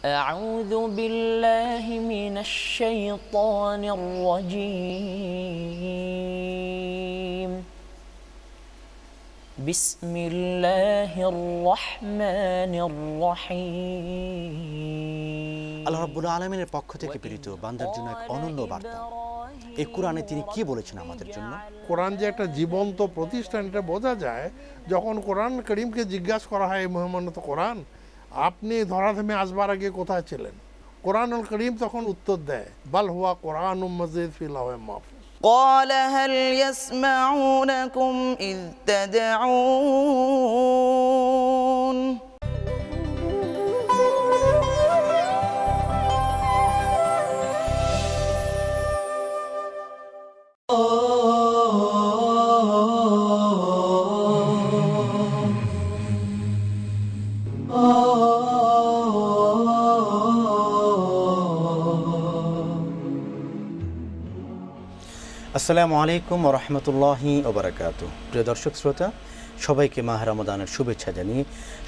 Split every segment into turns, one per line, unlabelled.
أعوذ بالله من الشيطان الرجيم بسم الله الرحمن الرحيم
আল্লাহ রাব্বুল আলামিনের পক্ষ থেকে প্রেরিত বান্দার জন্য এক অনন্য বার্তা। এই কোরআনে তিনি কি বলেছেন আমাদের জন্য?
কোরআন যে একটা জীবন্ত প্রতিষ্ঠান এটা বোঝা যায় যখন কোরআন করিমকে জিজ্ঞাসা করা হয়, মহামান্বিত কোরআন আপনি ধরাধামে আসবার আগে কোথায় ছিলেন? কোরআনুল করিম তখন উত্তর দেয়, বাল হুয়া কোরআনুম মাজিদ ফি লাওহিম মাহফুজ।
قال هل يسمعونكم إذ تدعون
আসসালামু আলাইকুম ওয়া রাহমাতুল্লাহি ওয়া বারাকাতুহু। প্রিয় দর্শক শ্রোতা, সবাইকে মাহ রমাদানের শুভেচ্ছা জানিয়ে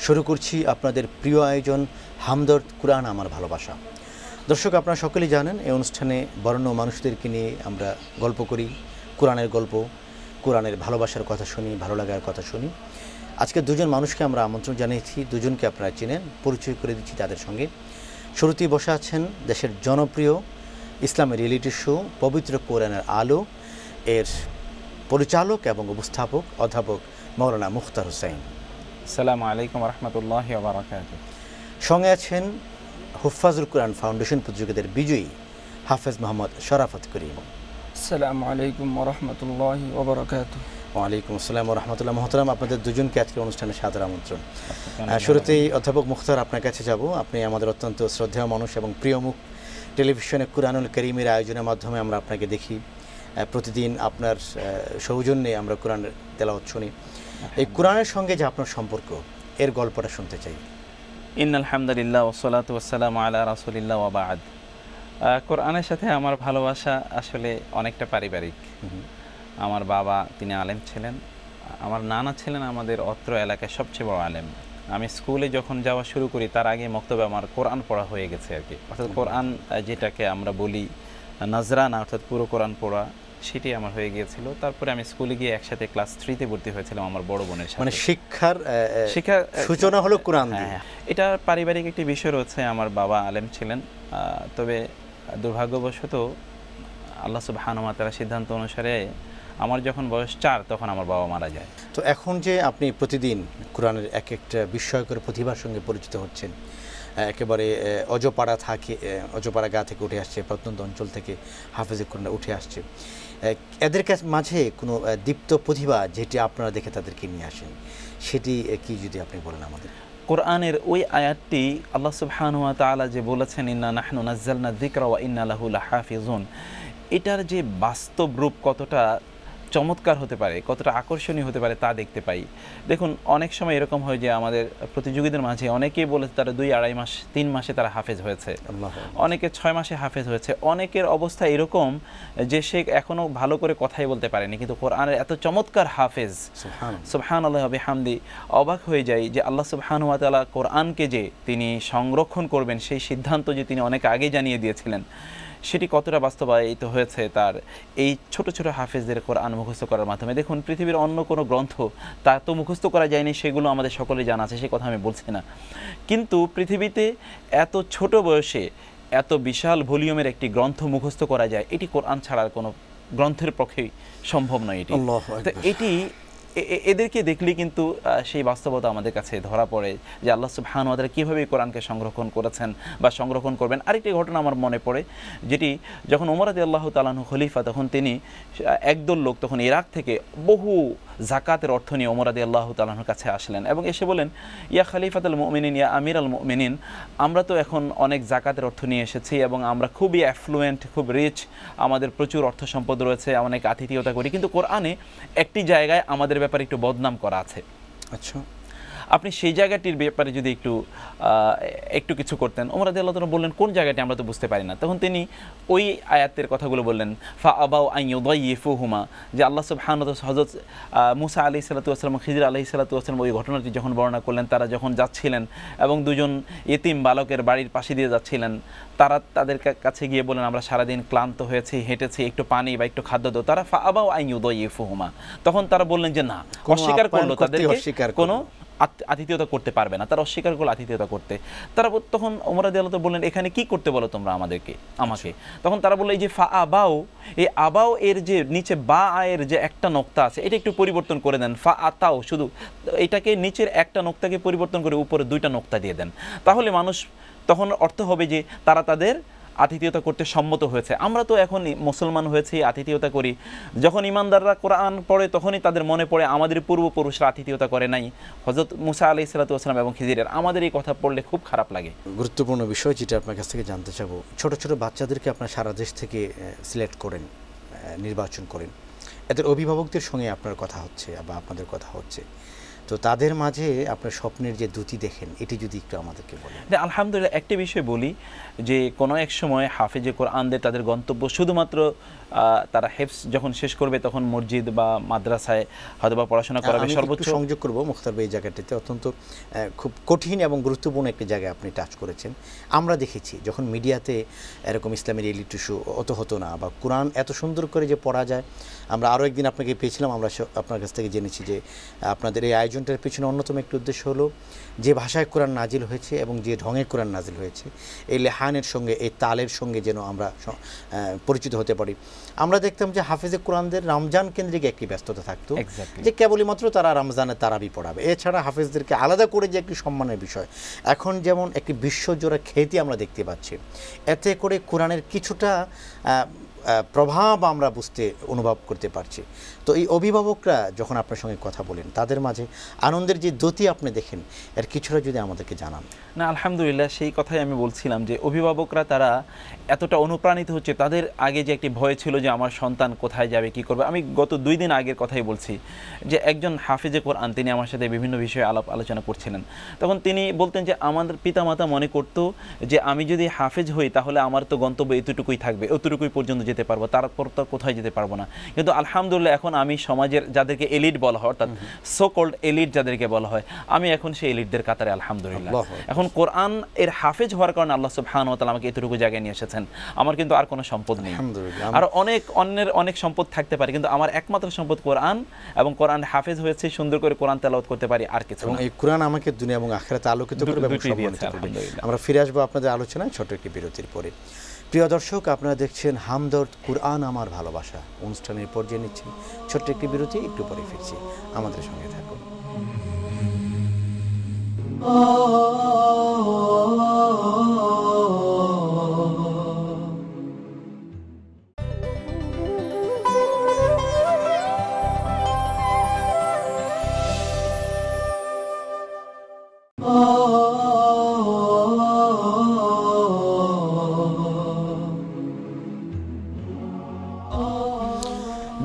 শুরু করছি আপনাদের প্রিয় আয়োজন হামদর্দ কুরআন আমার ভালোবাসা। দর্শক, আপনারা সকলেই জানেন এই অনুষ্ঠানে বরেণ্য মানুষদেরকে নিয়ে আমরা গল্প করি, কোরআনের গল্প, কোরআনের ভালোবাসার কথা শুনি, ভালো লাগার কথা শুনি। আজকে দুজন মানুষকে আমরা আমন্ত্রণ জানিয়েছি, দুজনকে আপনারা চেনেন, পরিচয় করে দিচ্ছি তাদের সঙ্গে। শুরুতেই বসে আছেন দেশের জনপ্রিয় ইসলামের রিয়েলিটি শো পবিত্র কোরআনের আলো এর পরিচালক এবং উপস্থাপক অধ্যাপক মাওলানা মুখতার হোসেন।
আসসালামু আলাইকুম ওয়া রাহমাতুল্লাহি ওয়া বারাকাতুহু।
সঙ্গে আছেন হুফাজুল কোরআন ফাউন্ডেশন প্রতিযোগিতার বিজয়ী হাফেজ মোহাম্মদ শরাফত করিম।
আসসালামু আলাইকুম ওয়া রাহমাতুল্লাহি ওয়া বারাকাতুহু।
ওয়ালাইকুম আসসালাম ওয়া রাহমাতুল্লাহ। মহতারাম, আপনাদের দুজনকে আজকের অনুষ্ঠানে সাদর আমন্ত্রণ। শুরুতেই অধ্যাপক মুখতার, আপনার কাছে যাব। আপনি আমাদের অত্যন্ত শ্রদ্ধেয় মানুষ এবং প্রিয় মুখ। টেলিভিশনে কুরআনুল কারীমের আয়োজনের মাধ্যমে আমরা আপনাকে দেখি, প্রতিদিন আপনার সৌজন্যে আমরা কোরআনের তেলাওয়াত শুনি। এই কোরআনের সঙ্গে যে আপনার সম্পর্ক, এর গল্পটা শুনতে চাই।
ইন্নাল হামদুলিল্লাহ ওয়া সলাতু ওয়া সালামু আলা রাসূলিল্লাহ ওয়া বা'দ। কোরআনের সাথে আমার ভালোবাসা আসলে অনেকটা পারিবারিক। আমার বাবা তিনি আলেম ছিলেন, আমার নানা ছিলেন আমাদের অত্র এলাকায় সবচেয়ে বড় আলেম। আমি স্কুলে যখন যাওয়া শুরু করি তার আগে মক্তবে আমার কোরআন পড়া হয়ে গেছে আর কি। অর্থাৎ কোরআন যেটাকে আমরা বলি নাজরানা, অর্থাৎ পুরো কোরআন পড়া, সেটি আমার হয়ে গিয়েছিল। তারপরে আমি স্কুলে গিয়ে একসাথে ক্লাস 3-তে ভর্তি হয়েছিলাম আমার বড় বোনের সাথে।
মানে শিক্ষার সূচনা হলো কোরআন দিয়ে।
হ্যাঁ, এটা পারিবারিক একটি বিষয় রয়েছে। আমার বাবা আলেম ছিলেন, তবে দুর্ভাগ্যবশত আল্লাহ সুবহানাহু ওয়া তাআলার সিদ্ধান্ত অনুসারে আমার যখন বয়স 4 তখন আমার বাবা মারা যায়।
তো এখন যে আপনি প্রতিদিন কোরআনের এক একটা বিস্ময়কর প্রতিভার সঙ্গে পরিচিত হচ্ছেন, একেবারে অজপাড়া গা থেকে উঠে আসছে, প্রত্যন্ত অঞ্চল থেকে হাফেজে কোরআন উঠে আসছে, এদের মাঝে কোনো দীপ্ত প্রতিভা যেটি আপনারা দেখে তাদেরকে নিয়ে আসেন, সেটি কি যদি আপনি বলেন আমাদের?
কোরআনের ওই আয়াতটি আল্লাহ সুবহানাহু ওয়া তাআলা যে বলেছেন, ইন্না নাহনু নাযালনা যিকরা ওয়া ইন্না লাহু লাহাফিজুন, এটার যে বাস্তব রূপ কতটা চমৎকার হতে পারে, কতটা আকর্ষণীয় হতে পারে তা দেখতে পাই। দেখুন, অনেক সময় এরকম হয় যে আমাদের প্রতিযোগীদের মাঝে অনেকেই বলেছে তারা 2-2.5 মাস 3 মাসে তারা হাফেজ হয়েছে, অনেকে 6 মাসে হাফেজ হয়েছে, অনেকের অবস্থা এরকম যে সে এখনো ভালো করে কথাই বলতে পারেনি, কিন্তু কোরআনের এত চমৎকার হাফেজ, সুবহানাল্লাহি ওয়া বিহামদি। অবাক হয়ে যায় যে আল্লাহ সুবহানাহু ওয়া তাআলা কোরআনকে যে তিনি সংরক্ষণ করবেন সেই সিদ্ধান্ত যে তিনি অনেক আগে জানিয়ে দিয়েছিলেন, সেটি কতটা বাস্তবায়িত হয়েছে তার এই ছোট ছোট হাফেজদের কোরআন মুখস্থ করার মাধ্যমে। দেখুন, পৃথিবীর অন্য কোনো গ্রন্থ তা তো মুখস্থ করা যায়নি, সেগুলো আমাদের সকলেই জানা আছে, সে কথা আমি বলছি না। কিন্তু পৃথিবীতে এত ছোট বয়সে এত বিশাল ভলিউমের একটি গ্রন্থ মুখস্থ করা যায়, এটি কোরআন ছাড়ার কোনো গ্রন্থের পক্ষেই সম্ভব নয়। এটি এদেরকে দেখলে কিন্তু সেই বাস্তবতা আমাদের কাছে ধরা পড়ে যে আল্লাহ সুবহানাহু ওয়া তাআলা কীভাবে কোরআনকে সংরক্ষণ করেছেন বা সংরক্ষণ করবেন। আরেকটি ঘটনা আমার মনে পড়ে, যেটি যখন ওমর রাদিয়াল্লাহু তাআলা আনহু খলিফা, তখন তিনি একদল লোক তখন ইরাক থেকে বহু জাকাতের অর্থ নিয়ে ওমর রাদিয়াল্লাহু তাআলা আনহুর কাছে আসলেন এবং এসে বলেন, ইয়া খলিফাতুল মুমিনিন, ইয়া আমিরাল মুমিনিন, আমরা তো এখন অনেক জাকাতের অর্থ নিয়ে এসেছি এবং আমরা খুবই অ্যাফ্লুয়েন্ট, খুব রিচ, আমাদের প্রচুর অর্থ সম্পদ রয়েছে, অনেক আতিথেয়তা করি, কিন্তু কোরআনে একটি জায়গায় আমাদের ব্যাপারে একটু বদনাম করা আছে।
আচ্ছা,
আপনি সেই জায়গাটির ব্যাপারে যদি একটু কিছু করতেন। ওমর রাদিয়াল্লাহু তাআলা বললেন, কোন জায়গাটি আমরা তো বুঝতে পারি না। তখন তিনি ওই আয়াতের কথাগুলো বললেন, ফা আবাউ আন ইউদাইয়িফুহুমা, যে আল্লাহ সুবহানাহু ওয়া তাআলা হযরত মুসা আলাইহিস সালাতু ওয়াস সালাম, খিজির আলাইহিস সালাতু ওয়াস সালাম ওই ঘটনাটি যখন বর্ণনা করলেন, তারা যখন যাচ্ছিলেন এবং দুজন ইতিম বালকের বাড়ির পাশে দিয়ে যাচ্ছিলেন, তারা তাদের কাছে গিয়ে বলেন, আমরা সারাদিন ক্লান্ত হয়েছি, হেঁটেছি, একটু পানি বা একটু খাদ্য দাও। তারা ফা আবাউ আন ইউদাইয়িফুহুমা, তখন তারা বললেন যে না, অস্বীকার করলো, তাদেরকে কোনো আতিথেয়তা করতে পারবে না, তারা অস্বীকার করলো আতিথেয়তা করতে। তারা তখন ওমর রাদিয়াল্লাহু তাআলা বললেন, এখানে কি করতে বলো তোমরা আমাকে। তখন তারা বললো, এই যে ফা আবাউ, এই আবাউ এর যে নিচে বা আয়ের যে একটা নোক্তা আছে, এটা একটু পরিবর্তন করে দেন। ফা আতাও, শুধু এটাকে নিচের একটা নোক্তাকে পরিবর্তন করে উপরে দুইটা নোক্তা দিয়ে দেন, তাহলে মানুষ তখন অর্থ হবে যে তারা তাদের আতিথেয়তা করতে সম্মত হয়েছে। আমরা তো এখন মুসলমান হয়েছি, আতিথেয়তা করি। যখন ইমানদাররা কোরআন পড়ে তখনই তাদের মনে পড়ে আমাদের পূর্বপুরুষরা আতিথেয়তা করে নাই, হযরত মুসা আলাইহিস সালাতু ওয়াস সালাম এবং খিজিরের। আমাদের এই কথা পড়লে খুব খারাপ লাগে।
গুরুত্বপূর্ণ বিষয় যেটা আপনার কাছ থেকে জানতে চাবো, ছোট ছোট বাচ্চাদেরকে আপনার সারা দেশ থেকে সিলেক্ট করেন, নির্বাচন করেন, এদের অভিভাবকদের সঙ্গে আপনার কথা হচ্ছে বা আপনাদের কথা হচ্ছে, তো তাদের মাঝে আপনার স্বপ্নের যে দুটি দেখেন, এটি যদি একটু আমাদেরকে বলেন।
আলহামদুলিল্লাহ, একটি বিষয় বলি যে কোনো এক সময় হাফেজে কোরআনদের তাদের গন্তব্য শুধুমাত্র তারা হেফজ যখন শেষ করবে তখন মসজিদ বা মাদ্রাসায় হয়তো বা পড়াশোনা করাবে। সর্বোচ্চ সংযোগ
করবো মুখতার ভাই, এই জায়গাটিতে অত্যন্ত খুব কঠিন এবং গুরুত্বপূর্ণ একটি জায়গায় আপনি টাচ করেছেন। আমরা দেখেছি যখন মিডিয়াতে এরকম ইসলামের এলিট ইস্যু অত হতো না, বা কোরআন এত সুন্দর করে যে পড়া যায়। আমরা আরও একদিন আপনাকে পেয়েছিলাম, আমরা আপনার কাছ থেকে জেনেছি যে আপনাদের এই আয়োজনটার পিছনে অন্যতম একটি উদ্দেশ্য হলো যে ভাষায় কোরআন নাজিল হয়েছে এবং যে ঢঙে কোরআন নাজিল হয়েছে, এই লেহানের সঙ্গে, এই তালের সঙ্গে যেন আমরা পরিচিত হতে পারি। আমরা দেখতাম যে হাফেজে কোরআনদের রমজান কেন্দ্রিক একটি ব্যস্ততা থাকতো, যে কেবলই মাত্র তারা রমজানে তারাবি পড়াবে, এছাড়া হাফেজদেরকে আলাদা করে যে একটি সম্মানের বিষয়, এখন যেমন একটি বিশ্বজোড়া খ্যাতি আমরা দেখতে পাচ্ছি, এতে করে কোরআনের কিছুটা প্রভাব আমরা অনুভব করতে পারছি। তো এই অভিভাবকরা যখন আপনার সঙ্গে কথা বলেন, তাদের মাঝে আনন্দের যে দ্যুতি আপনি দেখেন, এর কিছুটা যদি আমাদেরকে জানান।
না, আলহামদুলিল্লাহ, সেই কথাই আমি বলছিলাম যে অভিভাবকরা তারা এতটা অনুপ্রাণিত হচ্ছে। তাদের আগে যে একটি ভয় ছিল যে আমার সন্তান কোথায় যাবে, কি করবে। আমি গত 2 দিন আগের কথাই বলছি যে একজন হাফেজে কোরআন, তিনি আমার সাথে বিভিন্ন বিষয়ে আলোচনা করছিলেন। তখন তিনি বলতেন যে আমাদের পিতামাতা মনে করতো যে আমি যদি হাফেজ হই তাহলে আমার তো গন্তব্য এতটুকুই থাকবে, এতটুকুই পর্যন্ত যেতে পারবো, তারপর তো কোথায় যেতে পারবো না। কিন্তু আলহামদুলিল্লাহ এখন আমি সমাজের যাদেরকে এলিট বলা হয়, অর্থাৎ সো কল্ড এলিট যাদেরকে বলা হয়, আমি এখন সেই এলিটদের কাতারে আলহামদুলিল্লাহ। এখন কোরআন এর হাফেজ হওয়ার কারণে আল্লাহ সুবহানাহু ওয়া তাআলা আমাকে এতটুকু জায়গায় নিয়ে এসেছেন। আমার কিন্তু আর কোনো সম্পদ নেই, আর অনেক সম্পদ থাকতে পারে, কিন্তু আমার একমাত্র সম্পদ কোরআন, এবং কোরআন হাফেজ হয়েছে, সুন্দর করে কোরআন তেলাওয়াত করতে পারি, আর কিছু না।
এই কোরআন আমাকে দুনিয়া এবং আখিরাতে আলোকিত করবে এবং সম্মানিত করবে। আমরা ফিরে আসবো আপনাদের আলোচনায় ছোট একটি বিরতির পরে। প্রিয় দর্শক, আপনারা দেখছেন হামদর্দ কুরআন আমার ভালোবাসা অনুষ্ঠানের পর্যায়ে নিচ্ছি ছোট্ট একটি বিরতি, একটু পরে ফিরছি, আমাদের সঙ্গে থাকুন।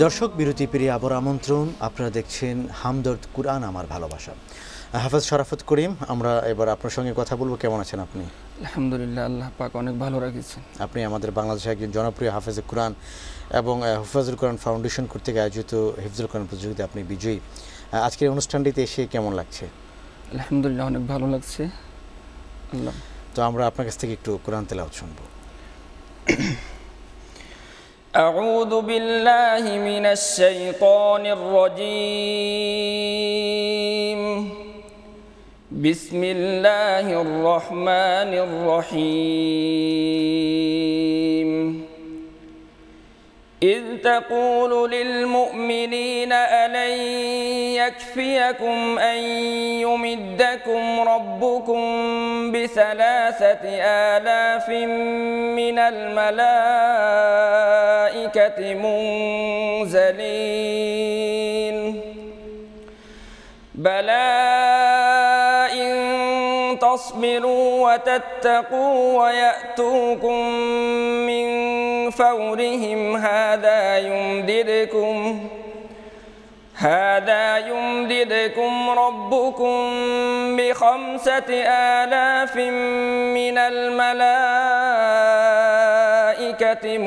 দর্শক, বিরতি পেরিয়ে আবার আমন্ত্রণ। আপনারা দেখছেন হামদর্দ কুরআন আমার ভালোবাসা। হাফেজ শরাফত করিম, আমরা এবার আপনার সঙ্গে কথা বলবো। কেমন আছেন আপনি?
আলহামদুলিল্লাহ, আল্লাহ পাক অনেক ভালো রাখছেন।
আপনি আমাদের বাংলাদেশের একজন জনপ্রিয় হাফেজে কোরআন এবং হুফাজুল কোরআন ফাউন্ডেশন কর্তৃক আয়োজিত হিফজুল কোরআন প্রতিযোগিতায় আপনি বিজয়ী। আজকের অনুষ্ঠানটিতে এসে কেমন লাগছে?
আলহামদুলিল্লাহ, অনেক ভালো লাগছে। আল্লাহ,
তো আমরা আপনার কাছ থেকে একটু কোরআন তেলাওয়াত শুনবো।
أعوذ بالله من الشيطان الرجيم. بسم الله الرحمن الرحيم. إذ تقول للمؤمنين ألن يكفيكم أن يمدكم ربكم ب3,000 من الملائكة منزلين بلى إن تصبروا وتتقوا ويأتوكم من هذا يمددكم ربكم ب5,000 من الملائكة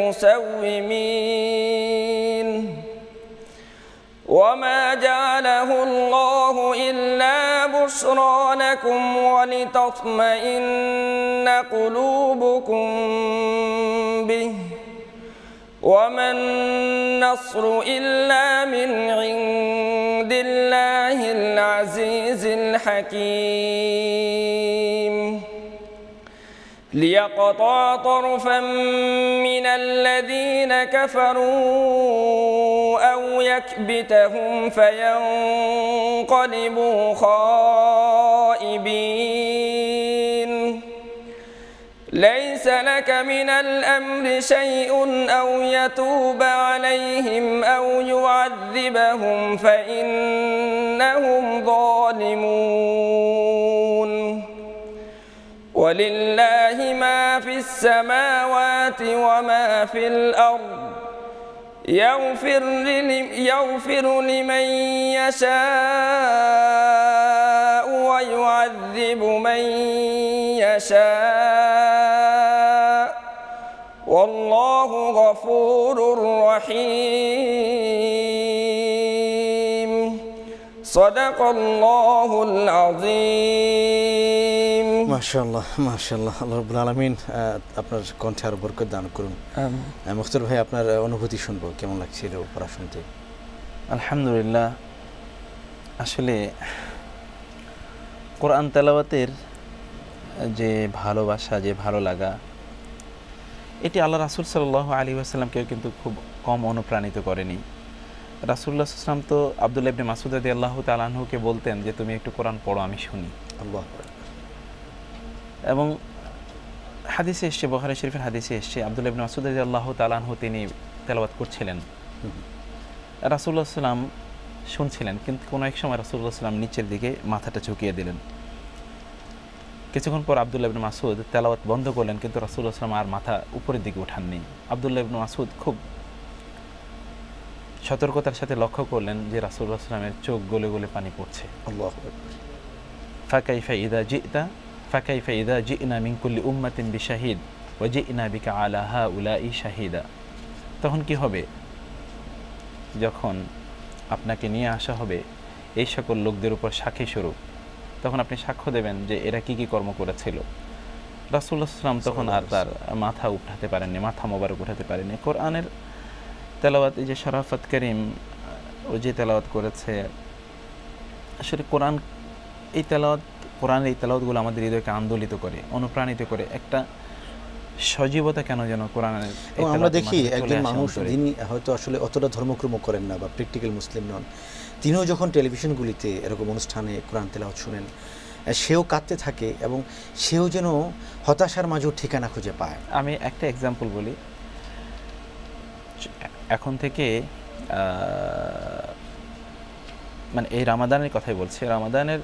مسومين وما جعله الله إلا بشرى لكم ولتطمئن قلوبكم به وما النصر إلا من عند الله العزيز الحكيم ليقطع طرفا من الذين كفروا أو يكبتهم فينقلبوا خائبين ليس لك من الأمر شيء أو يتوب عليهم أو يعذبهم فإنهم ظالمون ولله ما في السماوات وما في الأرض يغفر لمن يشاء ويعذب من يشاء والله غفور رحيم صدق الله العظيم
মাশাআল্লাহ মাশাআল্লাহ। আল্লাহ রাব্বুল আলামিন আপনার কণ্ঠে আরো বরকত দান করুন। মুখতার ভাই, আপনার অনুভূতি শুনবো, কেমন লাগছিল পড়া শুনতে?
আলহামদুলিল্লাহ, আসলে কোরআন তেলাওয়াতের যে ভালোবাসা, যে ভালো লাগা, এটি আল্লাহ রাসূল সাল্লাল্লাহু আলাইহি ওয়াসাল্লামকেও কিন্তু খুব কম অনুপ্রাণিত করেনি। রাসূলুল্লাহ সাল্লাল্লাহু আলাইহি ওয়াসাল্লাম তো আব্দুল্লাহ ইবনে মাসউদ রাদিয়াল্লাহু তাআলা আনহুকে বলতেন যে তুমি একটু কোরআন পড়ো, আমি শুনি।
আল্লাহ।
এবং হাদিসে এসছে, বুখারী শরীফের হাদিসে এসছে, আব্দুল্লাহ ইবনে মাসউদ রাদিয়াল্লাহু তাআলা আনহু তিনি তেলাওয়াত করছিলেন, রাসূলুল্লাহ সাল্লাম শুনছিলেন, কিন্তু কোনো এক সময় রাসূলুল্লাহ সাল্লাম নিচের দিকে মাথাটা ঝুঁকিয়ে দিলেন। কিছুক্ষণ পর আব্দুল্লাহ ইবনে মাসউদ তেলাওয়াত বন্ধ করলেন, কিন্তু রাসূলুল্লাহ সাল্লাম আর মাথা উপরের দিকে উঠাননি। আব্দুল্লাহ ইবনে মাসউদ খুব সতর্কতার সাথে লক্ষ্য করলেন যে রাসূলুল্লাহ সাল্লামের চোখ গলে গলে পানি পড়ছে।
আল্লাহু আকবার।
ফাকাইফা ইযা জি'না মিন কুল্লি উম্মাতিন বিশাহিদ ওয়া জি'না বিকা আলা হাউলাই শাহিদা। তখন কি হবে? যখন আপনাকে নিয়ে আসা হবে এই সকল লোকদের উপর সাক্ষী স্বরূপ, তখন আপনি সাক্ষ্য দেবেন যে এরা কি কি কর্ম করেছিল। রাসূলুল্লাহ সাল্লাল্লাহু আলাইহি ওয়াসাল্লাম তখন আর তার মাথা উঠাতে পারেননি, মাথা মোবারক উঠাতে পারেননি। কোরআনের তেলাওয়াত, এই যে শরাফত করিম ও যে তেলাওয়াত করেছে, আসলে কোরআন এই কোরআনের এই তেলাওয়াতগুলো আমাদের হৃদয়কে আন্দোলিত করে, অনুপ্রাণিত করে, একটা সজীবতা কেন যেন কোরআনের।
আমরা দেখি একজন মানুষ যিনি হয়তো আসলে অতটা ধর্মকর্ম করেন না বা প্র্যাকটিক্যাল মুসলিম নন, তিনিও যখন টেলিভিশনগুলিতে এরকম অনুষ্ঠানে কোরআন তেলাওয়াত শুনেন, সেও কাঁদতে থাকে এবং সেও যেন হতাশার মাঝেও ঠিকানা খুঁজে পায়।
আমি একটা এক্সাম্পল বলি, এখন থেকে মানে এই রামাদানের কথাই বলছি, রামাদানের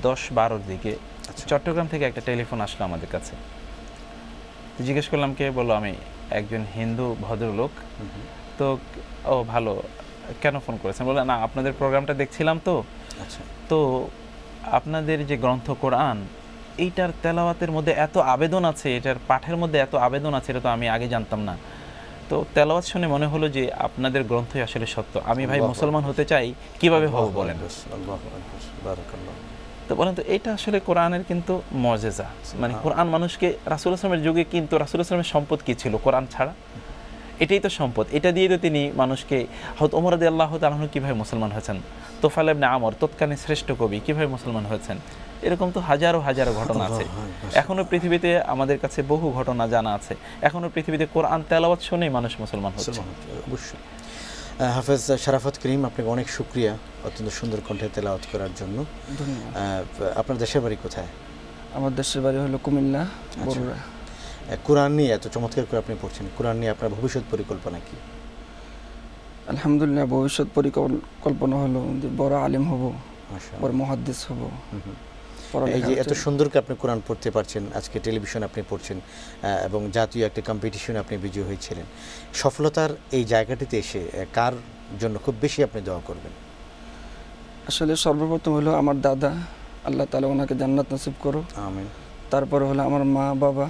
10-12 দিকে চট্টগ্রাম থেকে একটা টেলিফোন আসলো আমাদের কাছে। জিজ্ঞেস করলাম কে, বললো আমি একজন হিন্দু ভদ্রলোক। তো ও ভালো, কেন ফোন করেছেন? বললো না, আপনাদের প্রোগ্রামটা দেখছিলাম তো, তো আপনাদের যে গ্রন্থ কোরআন, এইটার তেলাওয়াতের মধ্যে এত আবেদন আছে, এটার পাঠের মধ্যে এত আবেদন আছে, এটা তো আমি আগে জানতাম না। তো তেলাওয়াত শুনে মনে হলো যে আপনাদের গ্রন্থই আসলে সত্য। আমি ভাই মুসলমান হতে চাই, কিভাবে হব বলেন? তো বলেন তো, এটা আসলে কোরআনের কিন্তু মুজিজা। মানে কোরআন মানুষকে, রাসূলুল্লাহ সাল্লাল্লাহু আলাইহি ওয়াসাল্লামের যুগে কিন্তু রাসূলুল্লাহ সাল্লাল্লাহু আলাইহি ওয়াসাল্লামের সম্পদ কি ছিল? কোরআন ছাড়া এটাই তো সম্পদ। এটা দিয়ে তো তিনি মানুষকে, হযরত ওমর রাদিয়াল্লাহু তাআলা আনহু কিভাবে মুসলমান হয়েছেন, তোফাল ইবনে আমর তৎকালীন শ্রেষ্ঠ কবি কিভাবে মুসলমান হয়েছেন, এরকম তো হাজারো হাজারো ঘটনা আছে। এখনো পৃথিবীতে আমাদের কাছে বহু ঘটনা জানা আছে। এখনো পৃথিবীতে কোরআন তেলাওয়াত শুনেই মানুষ মুসলমান হচ্ছে।
অবশ্যই। হাফেজ শরাফত করিম, আপনাকে অনেক শুকরিয়া অত্যন্ত সুন্দর কণ্ঠে তেলাওয়াত করার জন্য। আপনার দেশের বাড়ি কোথায়?
আমার দেশের বাড়ি হলো কুমিল্লা, বরুড়া।
কোরআন নিয়ে এত চমৎকার করে আপনি পড়ছেন, কোরআন নিয়ে আপনার ভবিষ্যৎ পরিকল্পনা কি?
আলহামদুলিল্লাহ, ভবিষ্যৎ পরিকল্পনা হলো যে বড় আলেম হব, বড় মুহাদ্দিস হব।
এই যে এত সুন্দর করে আপনি কোরআন পড়তে পারছেন, আজকে টেলিভিশন আপনি পড়ছেন এবং জাতীয় একটা কম্পিটিশনে আপনি বিজয়ী হয়েছিলেন, সফলতার এই জায়গাটিতে এসে কার জন্য খুব বেশি আপনি দোয়া করবেন?
আসলে সর্বপ্রথম হলো আমার দাদা, আল্লাহ তাআলা ওনাকে জান্নাত নসিব করো,
আমিন।
তারপরে হলো আমার মা বাবা,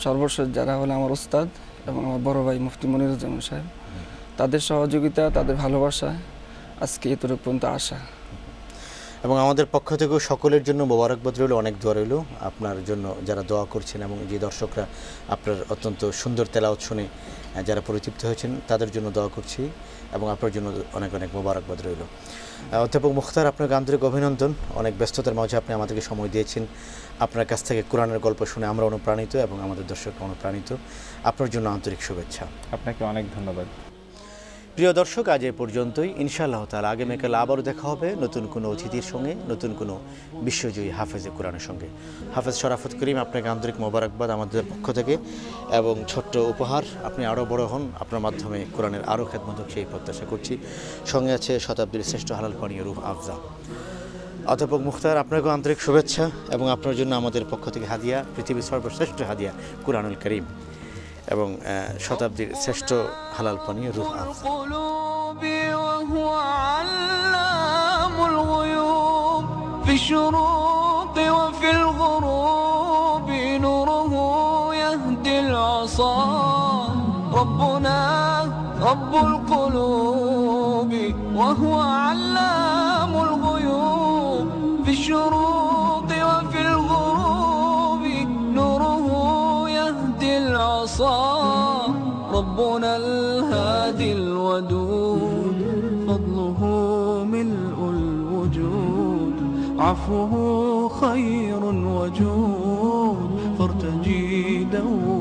সর্বশেষ যারা হলো আমার উস্তাদ এবং আমার বড় ভাই মুফতি মনিরুজ্জামান সাহেব, তাদের সহযোগিতা, তাদের ভালোবাসা আজকে এতটুকু পর্যন্ত আসা।
এবং আমাদের পক্ষ থেকেও সকলের জন্য মোবারকবাদ রইল, অনেক দোয়া রইল আপনার জন্য, যারা দোয়া করছেন এবং যে দর্শকরা আপনার অত্যন্ত সুন্দর তেলাওয়াত শুনে যারা পরিতৃপ্ত হয়েছেন তাদের জন্য দোয়া করছি এবং আপনার জন্য অনেক অনেক মোবারকবাদ রইল। অধ্যাপক মুখতার, আপনাকে আন্তরিক অভিনন্দন। অনেক ব্যস্ততার মাঝে আপনি আমাদেরকে সময় দিয়েছেন। আপনার কাছ থেকে কোরআনের গল্প শুনে আমরা অনুপ্রাণিত এবং আমাদের দর্শক অনুপ্রাণিত। আপনার জন্য আন্তরিক শুভেচ্ছা।
আপনাকে অনেক ধন্যবাদ।
প্রিয় দর্শক, আজ এ পর্যন্তই। ইনশাআল্লাহ তাআলা আগামীকাল আবারও দেখা হবে নতুন কোনো অতিথির সঙ্গে, নতুন কোনো বিশ্বজয়ী হাফেজে কোরআনের সঙ্গে। হাফেজ শরাফত করিম, আপনাকে আন্তরিক মোবারকবাদ আমাদের পক্ষ থেকে এবং ছোট্ট উপহার। আপনি আরও বড় হন, আপনার মাধ্যমে কোরআনের আরও খেদমত হোক সেই প্রত্যাশা করছি। সঙ্গে আছে শতাব্দীর শ্রেষ্ঠ হালাল পানীয় রূহ আফজা। অধ্যাপক মুখতার, আপনাকেও আন্তরিক শুভেচ্ছা এবং আপনার জন্য আমাদের পক্ষ থেকে হাদিয়া, পৃথিবীর সর্বশ্রেষ্ঠ হাদিয়া কুরআনুল কারীম এবং শতাব্দীর শ্রেষ্ঠ হালাল পানীয় রূহ আফজা।
في الشروق وفي الغروب نوره يهدي العصا ربنا رب القلوب وهو علام الغيوب في الشروق وفي الغروب نوره يهدي العصا ربنا الهادي الودود فضله ملء الوجود عفوه خير وجود فارتجي دوما